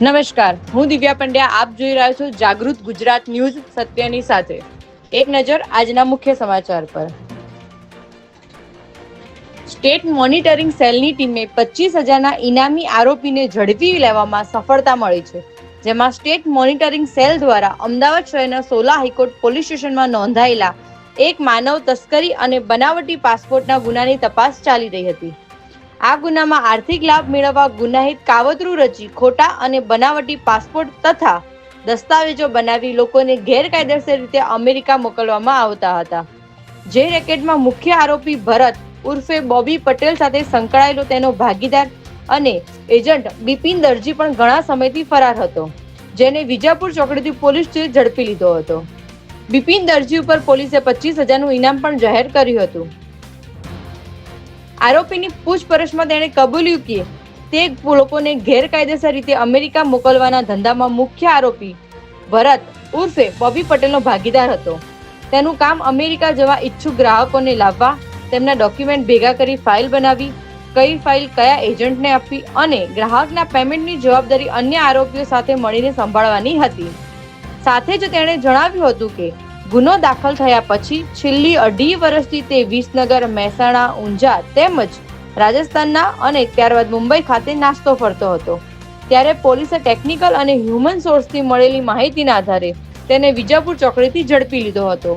નમસ્કાર, હું દિવ્યા પંડ્યા. આપ જોઈ રહ્યા છો જાગૃત ગુજરાત ન્યૂઝ સત્યની સાથે. એક નજર આજના મુખ્ય સમાચાર પર. સ્ટેટ મોનિટરિંગ સેલની ટીમે 25,000ના ઇનામી આરોપીને ઝડપી લેવામાં સફળતા મળી છે. જેમાં સ્ટેટ મોનિટરિંગ સેલ દ્વારા અમદાવાદ શહેરના સોલા હાઈકોર્ટ પોલીસ સ્ટેશનમાં નોંધાયેલા એક માનવ તસ્કરી અને બનાવટી પાસપોર્ટના ગુનાની તપાસ ચાલી રહી હતી. આ ગુનામાં આર્થિક લાભ મેળવવા ગુનાહિત કાવતરું રચી ખોટા અને બનાવટી પાસપોર્ટ તથા દસ્તાવેજો બનાવી લોકોને ગેરકાયદેસર રીતે અમેરિકા મોકલવામાં આવતા હતા. જે રેકેટમાં મુખ્ય આરોપી ભરત ઉર્ફે બોબી પટેલ સાથે સંકળાયેલો તેનો ભાગીદાર અને એજન્ટ બિપિન દરજી પણ ઘણા સમયથી ફરાર હતો, જેને વિજાપુર ચોકડીથી પોલીસે ઝડપી લીધો હતો. બિપિન દરજી ઉપર પોલીસે 25,000નું ઇનામ પણ જાહેર કર્યું હતું. આરોપીની પૂછપરછમાં તેણે કબૂલ્યું કે તે લોકોને ગેરકાયદેસર રીતે અમેરિકા મોકલવાના ધંધામાં મુખ્ય આરોપી ભરત ઉર્ફે બોબી પટેલનો ભાગીદાર હતો. તેનું કામ અમેરિકા જવા ઈચ્છુક ગ્રાહકોને લાવવા, તેમના ડોક્યુમેન્ટ ભેગા કરી ફાઇલ બનાવી, કઈ ફાઇલ કયા એજન્ટને આપવી અને ગ્રાહકના પેમેન્ટની જવાબદારી અન્ય આરોપીઓ સાથે મળીને સંભાળવાની હતી. સાથે જ તેણે જણાવ્યું હતું કે ગુનો દાખલ થયા પછી છેલ્લી 2.5 વર્ષથી તે વિસનગર, મહેસાણા, ઊંઝા તેમજ રાજસ્થાનના અને ત્યારબાદ મુંબઈ ખાતે નાસ્તો ફરતો હતો. ત્યારે પોલીસે ટેકનિકલ અને હ્યુમન સોર્સથી મળેલી માહિતીના આધારે તેને વિજાપુર ચોકડીથી ઝડપી લીધો હતો.